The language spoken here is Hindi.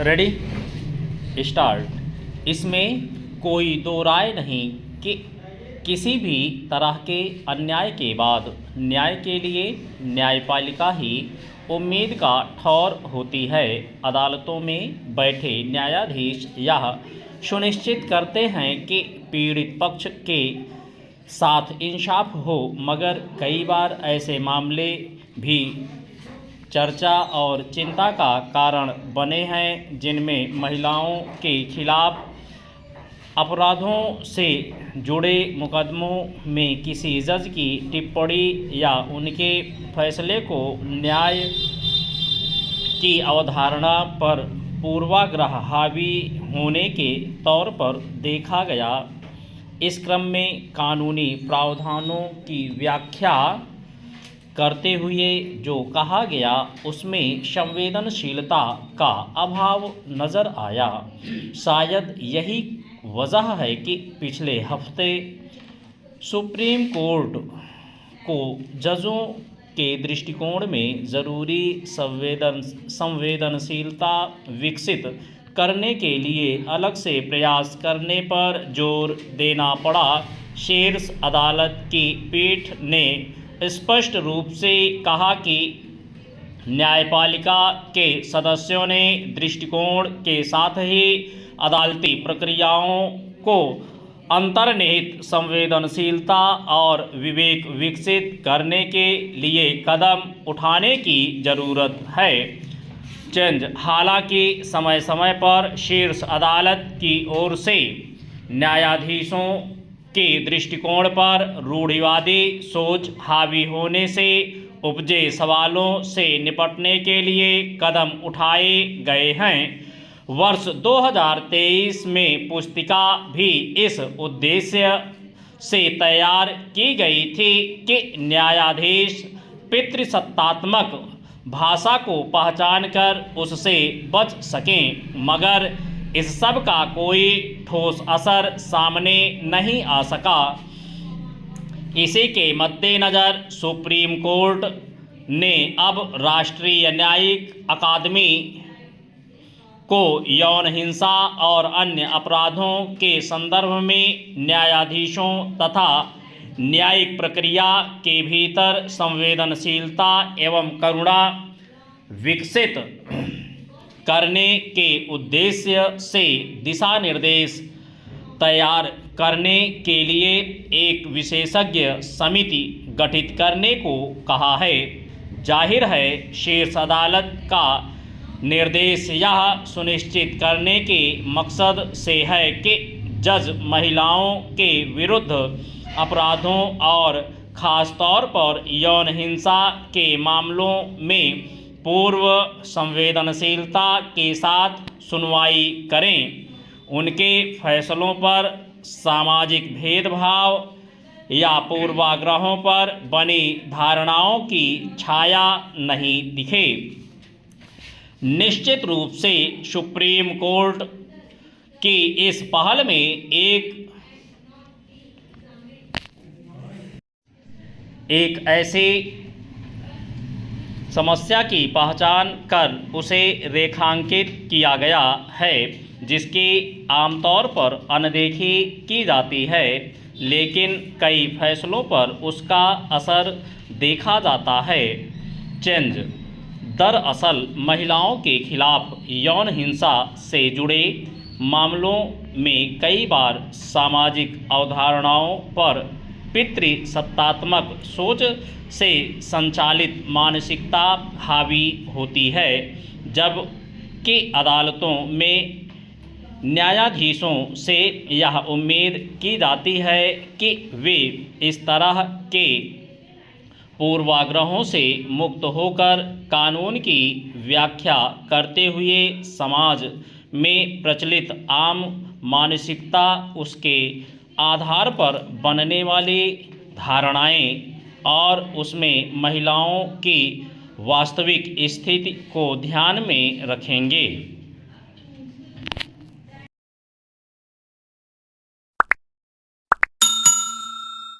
Ready start. इसमें कोई दो राय नहीं कि किसी भी तरह के अन्याय के बाद न्याय के लिए न्यायपालिका ही उम्मीद का ठौर होती है। अदालतों में बैठे न्यायाधीश यह सुनिश्चित करते हैं कि पीड़ित पक्ष के साथ इंसाफ हो, मगर कई बार ऐसे मामले भी चर्चा और चिंता का कारण बने हैं जिनमें महिलाओं के खिलाफ अपराधों से जुड़े मुकदमों में किसी जज की टिप्पणी या उनके फैसले को न्याय की अवधारणा पर पूर्वाग्रह हावी होने के तौर पर देखा गया। इस क्रम में कानूनी प्रावधानों की व्याख्या करते हुए जो कहा गया उसमें संवेदनशीलता का अभाव नज़र आया। शायद यही वजह है कि पिछले हफ्ते सुप्रीम कोर्ट को जजों के दृष्टिकोण में ज़रूरी संवेदनशीलता विकसित करने के लिए अलग से प्रयास करने पर जोर देना पड़ा। शीर्ष अदालत की पीठ ने स्पष्ट रूप से कहा कि न्यायपालिका के सदस्यों ने दृष्टिकोण के साथ ही अदालती प्रक्रियाओं को अंतर्निहित संवेदनशीलता और विवेक विकसित करने के लिए कदम उठाने की ज़रूरत है। चेंज। हालांकि समय समय पर शीर्ष अदालत की ओर से न्यायाधीशों के दृष्टिकोण पर रूढ़िवादी सोच हावी होने से उपजे सवालों से निपटने के लिए कदम उठाए गए हैं। वर्ष 2023 में पुस्तिका भी इस उद्देश्य से तैयार की गई थी कि न्यायाधीश पितृसत्तात्मक भाषा को पहचान कर उससे बच सकें, मगर इस सब का कोई ठोस असर सामने नहीं आ सका। इसी के मद्देनज़र सुप्रीम कोर्ट ने अब राष्ट्रीय न्यायिक अकादमी को यौन हिंसा और अन्य अपराधों के संदर्भ में न्यायाधीशों तथा न्यायिक प्रक्रिया के भीतर संवेदनशीलता एवं करुणा विकसित करने के उद्देश्य से दिशा निर्देश तैयार करने के लिए एक विशेषज्ञ समिति गठित करने को कहा है। जाहिर है, शीर्ष अदालत का निर्देश यह सुनिश्चित करने के मकसद से है कि जज महिलाओं के विरुद्ध अपराधों और ख़ास तौर पर यौन हिंसा के मामलों में पूर्व संवेदनशीलता के साथ सुनवाई करें। उनके फैसलों पर सामाजिक भेदभाव या पूर्वाग्रहों पर बनी धारणाओं की छाया नहीं दिखे। निश्चित रूप से सुप्रीम कोर्ट की इस पहल में एक ऐसी समस्या की पहचान कर उसे रेखांकित किया गया है जिसकी आमतौर पर अनदेखी की जाती है, लेकिन कई फैसलों पर उसका असर देखा जाता है। चेंज। दरअसल महिलाओं के खिलाफ यौन हिंसा से जुड़े मामलों में कई बार सामाजिक अवधारणाओं पर पितृसत्तात्मक सोच से संचालित मानसिकता हावी होती है, जबकि अदालतों में न्यायाधीशों से यह उम्मीद की जाती है कि वे इस तरह के पूर्वाग्रहों से मुक्त होकर कानून की व्याख्या करते हुए समाज में प्रचलित आम मानसिकता, उसके आधार पर बनने वाली धारणाएं और उसमें महिलाओं की वास्तविक स्थिति को ध्यान में रखेंगे।